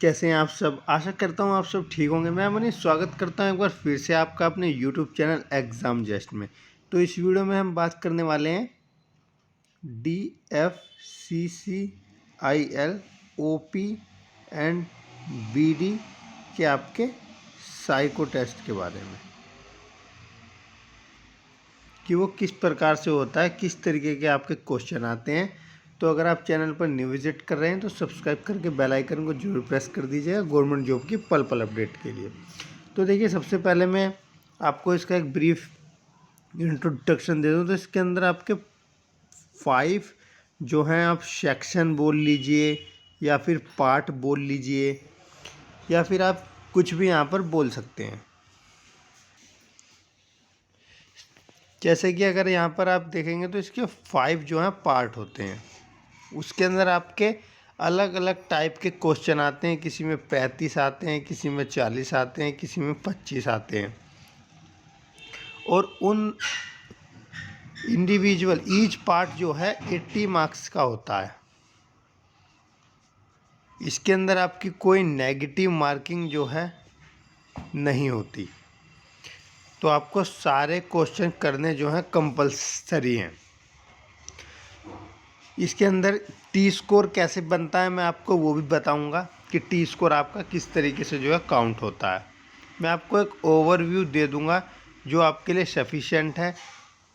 कैसे हैं आप सब। आशा करता हूँ आप सब ठीक होंगे। मैं मनीष स्वागत करता हूँ एक बार फिर से आपका अपने यूट्यूब चैनल एग्ज़ाम जस्ट में। तो इस वीडियो में हम बात करने वाले हैं DFCCIL OP एंड BD के आपके साइको टेस्ट के बारे में कि वो किस प्रकार से होता है, किस तरीके के आपके क्वेश्चन आते हैं। तो अगर आप चैनल पर न्यू विजिट कर रहे हैं तो सब्सक्राइब करके बेल आइकन को जरूर प्रेस कर दीजिएगा गवर्नमेंट जॉब की पल पल अपडेट के लिए। तो देखिए, सबसे पहले मैं आपको इसका एक ब्रीफ इंट्रोडक्शन दे दूँ। तो इसके अंदर आपके 5 जो हैं, आप सेक्शन बोल लीजिए या फिर पार्ट बोल लीजिए या फिर आप कुछ भी यहाँ पर बोल सकते हैं। जैसे कि अगर यहाँ पर आप देखेंगे तो इसके 5 जो हैं पार्ट होते हैं। उसके अंदर आपके अलग अलग टाइप के क्वेश्चन आते हैं। किसी में 35 आते हैं, किसी में 40 आते हैं, किसी में 25 आते हैं। और उन इंडिविजुअल ईच पार्ट जो है 80 मार्क्स का होता है। इसके अंदर आपकी कोई नेगेटिव मार्किंग जो है नहीं होती। तो आपको सारे क्वेश्चन करने जो हैं कंपलसरी हैं। इसके अंदर टी स्कोर कैसे बनता है मैं आपको वो भी बताऊंगा कि टी स्कोर आपका किस तरीके से जो है काउंट होता है। मैं आपको एक ओवरव्यू दे दूंगा जो आपके लिए सफिशिएंट है।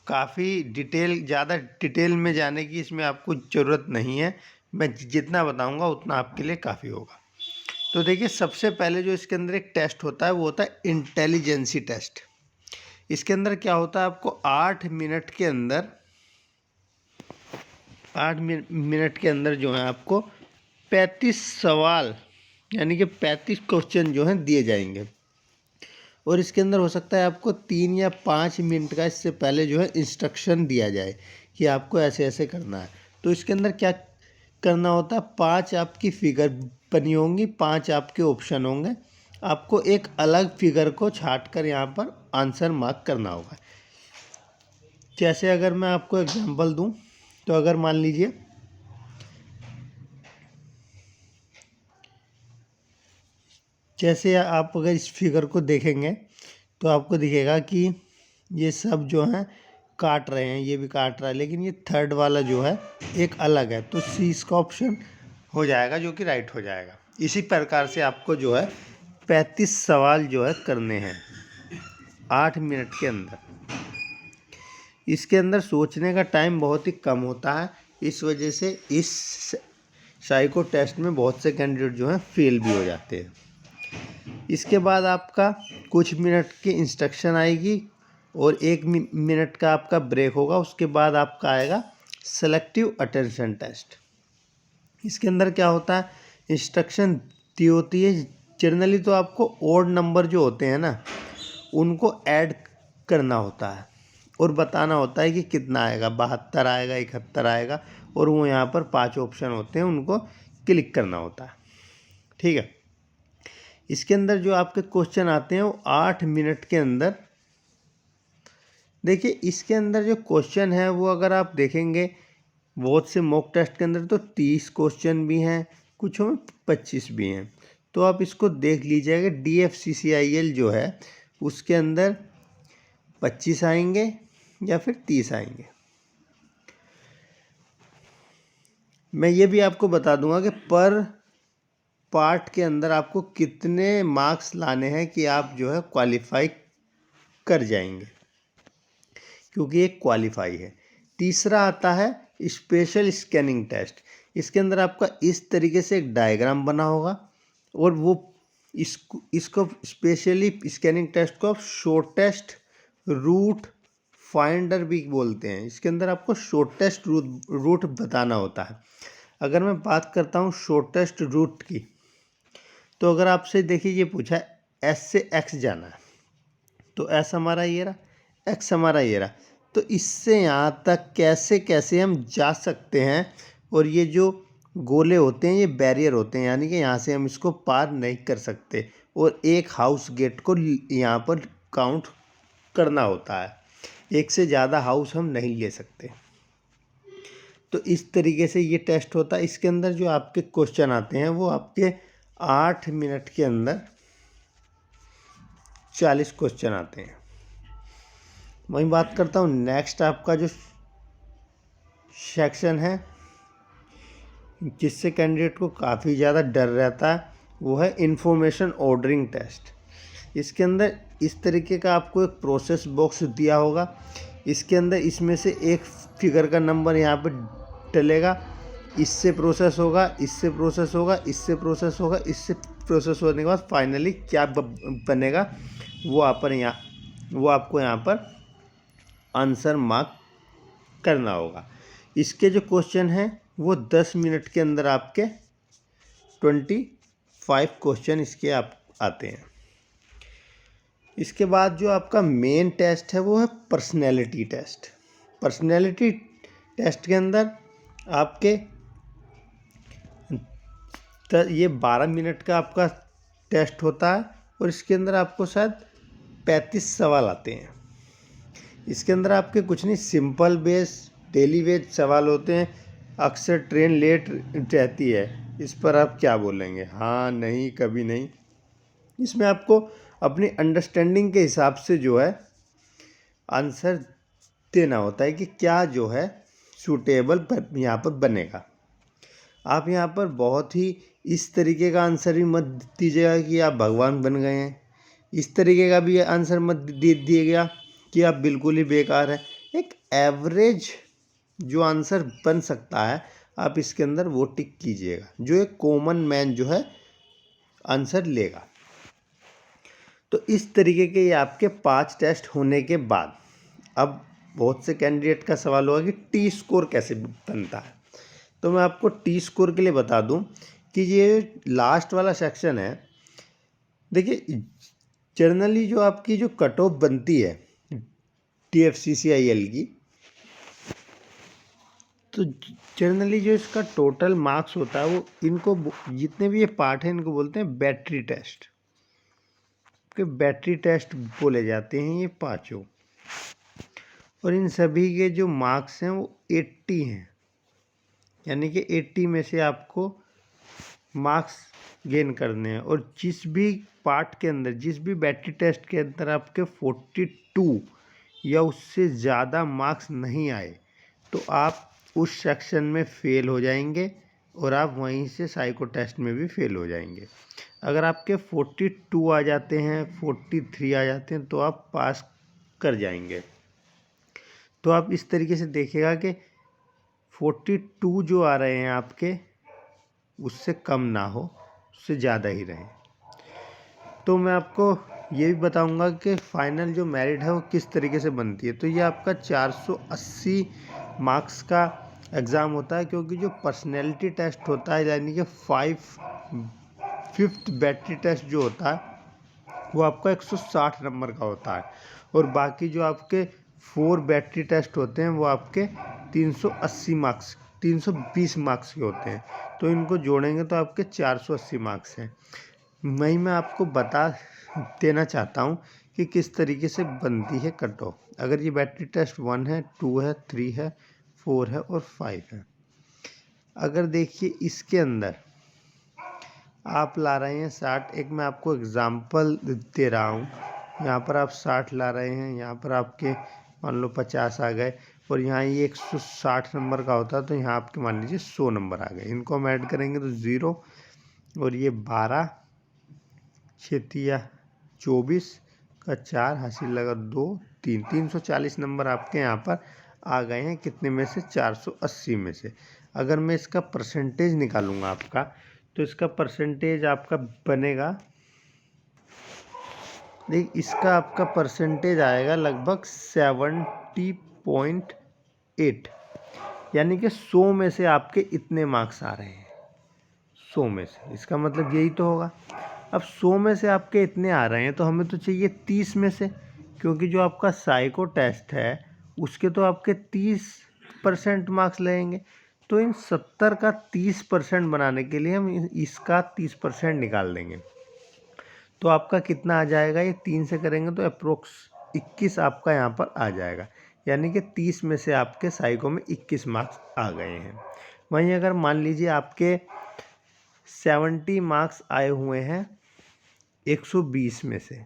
काफ़ी ज़्यादा डिटेल में जाने की इसमें आपको ज़रूरत नहीं है। मैं जितना बताऊंगा उतना आपके लिए काफ़ी होगा। तो देखिए, सबसे पहले जो इसके अंदर एक टेस्ट होता है वो होता है इंटेलिजेंसी टेस्ट। इसके अंदर क्या होता है, आपको 8 मिनट के अंदर 8 मिनट के अंदर जो है आपको 35 सवाल यानी कि 35 क्वेश्चन जो हैं दिए जाएंगे। और इसके अंदर हो सकता है आपको 3 या 5 मिनट का इससे पहले जो है इंस्ट्रक्शन दिया जाए कि आपको ऐसे ऐसे करना है। तो इसके अंदर क्या करना होता है, 5 आपकी फिगर बनी होंगी, 5 आपके ऑप्शन होंगे। आपको एक अलग फिगर को छाट कर यहाँ पर आंसर मार्क करना होगा। जैसे अगर मैं आपको एग्जांपल दूं तो अगर मान लीजिए जैसे आप अगर इस फिगर को देखेंगे तो आपको दिखेगा कि ये सब जो हैं काट रहे हैं, ये भी काट रहा है, लेकिन ये थर्ड वाला जो है एक अलग है। तो सी इसका ऑप्शन हो जाएगा जो कि राइट हो जाएगा। इसी प्रकार से आपको जो है 35 सवाल जो है करने हैं 8 मिनट के अंदर। इसके अंदर सोचने का टाइम बहुत ही कम होता है। इस वजह से इस साइको टेस्ट में बहुत से कैंडिडेट जो हैं फेल भी हो जाते हैं। इसके बाद आपका कुछ मिनट की इंस्ट्रक्शन आएगी और 1 मिनट का आपका ब्रेक होगा। उसके बाद आपका आएगा सेलेक्टिव अटेंशन टेस्ट। इसके अंदर क्या होता है, इंस्ट्रक्शन दी होती है। जनरली तो आपको ओड नंबर जो होते हैं ना उनको ऐड करना होता है और बताना होता है कि कितना आएगा, 72 आएगा, 71 आएगा। और वो यहाँ पर 5 ऑप्शन होते हैं, उनको क्लिक करना होता है। ठीक है। इसके अंदर जो आपके क्वेश्चन आते हैं वो 8 मिनट के अंदर। देखिए, इसके अंदर जो क्वेश्चन है वो अगर आप देखेंगे बहुत से मॉक टेस्ट के अंदर तो 30 क्वेश्चन भी हैं, कुछ में 25 भी हैं। तो आप इसको देख लीजिएगा। DFCCIL जो है उसके अंदर 25 आएंगे या फिर 30 आएंगे। मैं ये भी आपको बता दूंगा कि पर पार्ट के अंदर आपको कितने मार्क्स लाने हैं कि आप जो है क्वालिफाई कर जाएंगे, क्योंकि एक क्वालिफाई है। तीसरा आता है स्पेशल स्कैनिंग टेस्ट। इसके अंदर आपका इस तरीके से एक डायग्राम बना होगा और वो इसको स्पेशली स्कैनिंग टेस्ट को आप शॉर्टेस्ट रूट फाइंडर भी बोलते हैं। इसके अंदर आपको शॉर्टेस्ट रूट बताना होता है। अगर मैं बात करता हूँ शॉर्टेस्ट रूट की, तो अगर आपसे देखिए ये पूछा है एस से एक्स जाना है, तो एस हमारा ये रहा, एक्स हमारा ये रहा। तो इससे यहाँ तक कैसे कैसे हम जा सकते हैं। और ये जो गोले होते हैं ये बैरियर होते हैं, यानी कि यहाँ से हम इसको पार नहीं कर सकते। और एक हाउस गेट को यहाँ पर काउंट करना होता है, एक से ज़्यादा हाउस हम नहीं ले सकते। तो इस तरीके से ये टेस्ट होता है। इसके अंदर जो आपके क्वेश्चन आते हैं वो आपके 8 मिनट के अंदर 40 क्वेश्चन आते हैं। वहीं बात करता हूँ नेक्स्ट आपका जो सेक्शन है जिससे कैंडिडेट को काफ़ी ज़्यादा डर रहता है, वो है इंफॉर्मेशन ऑर्डरिंग टेस्ट। इसके अंदर इस तरीके का आपको एक प्रोसेस बॉक्स दिया होगा। इसके अंदर इसमें से एक फिगर का नंबर यहाँ पे डलेगा, इससे प्रोसेस होगा, इससे प्रोसेस होगा, इससे प्रोसेस होगा, इससे प्रोसेस होने के बाद फाइनली क्या बनेगा वो आपको यहाँ पर आंसर मार्क करना होगा। इसके जो क्वेश्चन हैं वो 10 मिनट के अंदर आपके 25 क्वेश्चन इसके आप आते हैं। इसके बाद जो आपका मेन टेस्ट है वो है पर्सनैलिटी टेस्ट। पर्सनैलिटी टेस्ट के अंदर आपके ये 12 मिनट का आपका टेस्ट होता है और इसके अंदर आपको शायद 35 सवाल आते हैं। इसके अंदर आपके कुछ नहीं, सिंपल बेस डेली वेज सवाल होते हैं। अक्सर ट्रेन लेट रहती है, इस पर आप क्या बोलेंगे? हाँ, नहीं, कभी नहीं। इसमें आपको अपनी अंडरस्टैंडिंग के हिसाब से जो है आंसर देना होता है कि क्या जो है सूटेबल यहाँ पर बनेगा। आप यहाँ पर बहुत ही इस तरीके का आंसर भी मत दीजिएगा कि आप भगवान बन गए हैं। इस तरीके का भी आंसर मत दिएगा कि आप बिल्कुल ही बेकार हैं। एक एवरेज जो आंसर बन सकता है आप इसके अंदर वो टिक कीजिएगा, जो एक कॉमन मैन जो है आंसर लेगा। तो इस तरीके के ये आपके 5 टेस्ट होने के बाद अब बहुत से कैंडिडेट का सवाल होगा कि टी स्कोर कैसे बनता है। तो मैं आपको टी स्कोर के लिए बता दूं कि ये लास्ट वाला सेक्शन है। देखिए, जनरली जो आपकी जो कट ऑफ बनती है TFCCIL की, तो जनरली जो इसका टोटल मार्क्स होता है वो इनको जितने भी ये पार्ट हैं इनको बोलते हैं बैटरी टेस्ट। कि बैटरी टेस्ट बोले जाते हैं ये पांचों, और इन सभी के जो मार्क्स हैं वो 80 हैं। यानी कि 80 में से आपको मार्क्स गेन करने हैं। और जिस भी पार्ट के अंदर, जिस भी बैटरी टेस्ट के अंदर आपके 42 या उससे ज़्यादा मार्क्स नहीं आए तो आप उस सेक्शन में फ़ेल हो जाएंगे और आप वहीं से साइको टेस्ट में भी फ़ेल हो जाएंगे। अगर आपके 42 आ जाते हैं, 43 आ जाते हैं तो आप पास कर जाएंगे। तो आप इस तरीके से देखिएगा कि 42 जो आ रहे हैं आपके उससे कम ना हो, उससे ज़्यादा ही रहे। तो मैं आपको ये भी बताऊंगा कि फाइनल जो मेरिट है वो किस तरीके से बनती है। तो ये आपका 480 मार्क्स का एग्ज़ाम होता है, क्योंकि जो पर्सनैलिटी टेस्ट होता है यानी कि 5th बैटरी टेस्ट जो होता है वो आपका 160 नंबर का होता है, और बाकी जो आपके 4 बैटरी टेस्ट होते हैं वो आपके 320 मार्क्स के होते हैं। तो इनको जोड़ेंगे तो आपके 480 मार्क्स हैं। मैं आपको बता देना चाहता हूँ कि किस तरीके से बनती है कट ऑफ। अगर ये बैटरी टेस्ट 1 है, 2 है, 3 है, 4 है और 5 है। अगर देखिए इसके अंदर आप ला रहे हैं 60, एक मैं आपको एग्जांपल दे रहा हूँ। यहाँ पर आप 60 ला रहे हैं, यहाँ पर आपके मान लो 50 आ गए, और यहाँ ये 160 नंबर का होता है तो यहाँ आपके मान लीजिए 100 नंबर आ गए। इनको हम ऐड करेंगे तो 0, और ये 12 6 24 का 4 हासिल लगा 2 3 340 नंबर आपके यहाँ पर आ गए हैं। कितने में से? 480 में से। अगर मैं इसका परसेंटेज निकालूंगा आपका, तो इसका परसेंटेज आपका बनेगा, देख इसका आपका परसेंटेज आएगा लगभग 70.8। यानी कि 100 में से आपके इतने मार्क्स आ रहे हैं। 100 में से, इसका मतलब यही तो होगा। अब 100 में से आपके इतने आ रहे हैं तो हमें तो चाहिए 30 में से, क्योंकि जो आपका साइको टेस्ट है उसके तो आपके 30% मार्क्स लगेंगे। तो इन 70 का 30% बनाने के लिए हम इसका 30% निकाल देंगे। तो आपका कितना आ जाएगा? ये 3 से करेंगे तो अप्रोक्स 21 आपका यहाँ पर आ जाएगा। यानी कि 30 में से आपके साइको में 21 मार्क्स आ गए हैं। वहीं अगर मान लीजिए आपके 70 मार्क्स आए हुए हैं 120 में से।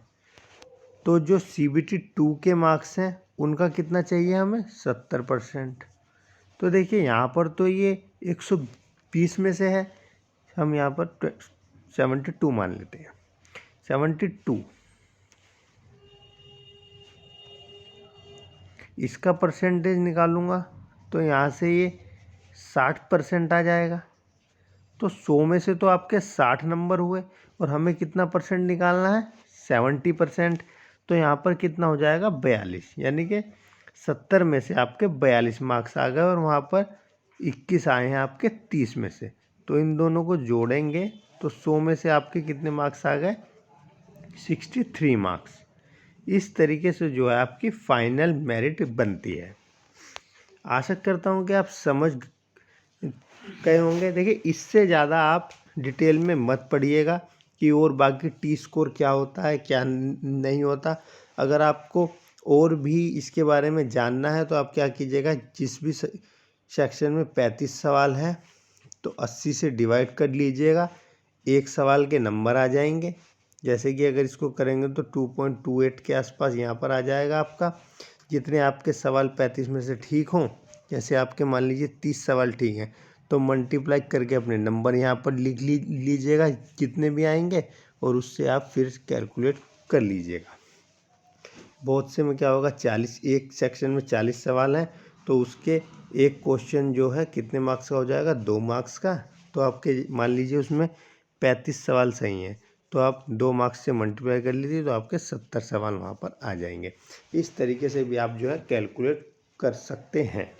तो जो CBT 2 के मार्क्स हैं उनका कितना चाहिए हमें, 70%। तो देखिए यहाँ पर तो ये 120 में से है, हम यहाँ पर 72 मान लेते हैं। 72 इसका परसेंटेज निकालूंगा तो यहाँ से ये 60% आ जाएगा। तो 100 में से तो आपके 60 नंबर हुए और हमें कितना परसेंट निकालना है, 70%। तो यहाँ पर कितना हो जाएगा, 42। यानी कि 70 में से आपके 42 मार्क्स आ गए और वहाँ पर 21 आए हैं आपके 30 में से। तो इन दोनों को जोड़ेंगे तो 100 में से आपके कितने मार्क्स आ गए, 63 मार्क्स। इस तरीके से जो है आपकी फाइनल मेरिट बनती है। आशा करता हूँ कि आप समझ गए होंगे। देखिए इससे ज़्यादा आप डिटेल में मत पढ़िएगा कि और बाकी टी स्कोर क्या होता है क्या नहीं होता। अगर आपको और भी इसके बारे में जानना है तो आप क्या कीजिएगा, जिस भी सेक्शन में 35 सवाल हैं तो 80 से डिवाइड कर लीजिएगा, एक सवाल के नंबर आ जाएंगे। जैसे कि अगर इसको करेंगे तो 2.28 के आसपास यहाँ पर आ जाएगा आपका। जितने आपके सवाल 35 में से ठीक हों, जैसे आपके मान लीजिए 30 सवाल ठीक हैं तो मल्टीप्लाई करके अपने नंबर यहाँ पर लिख लीजिएगा जितने भी आएंगे, और उससे आप फिर कैलकुलेट कर लीजिएगा। बहुत से में क्या होगा, 40, एक सेक्शन में 40 सवाल हैं तो उसके एक क्वेश्चन जो है कितने मार्क्स का हो जाएगा, 2 मार्क्स का। तो आपके मान लीजिए उसमें 35 सवाल सही हैं तो आप 2 मार्क्स से मल्टीप्लाई कर लीजिए तो आपके 70 सवाल वहाँ पर आ जाएंगे। इस तरीके से भी आप जो है कैलकुलेट कर सकते हैं।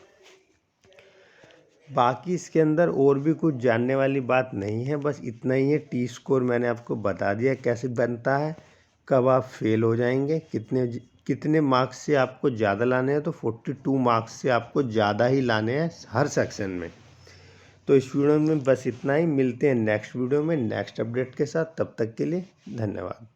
बाकी इसके अंदर और भी कुछ जानने वाली बात नहीं है, बस इतना ही है। टी स्कोर मैंने आपको बता दिया कैसे बनता है, कब आप फेल हो जाएंगे, कितने मार्क्स से आपको ज़्यादा लाने हैं। तो 42 मार्क्स से आपको ज़्यादा ही लाने हैं हर सेक्शन में। तो इस वीडियो में बस इतना ही, मिलते हैं नेक्स्ट वीडियो में नेक्स्ट अपडेट के साथ। तब तक के लिए धन्यवाद।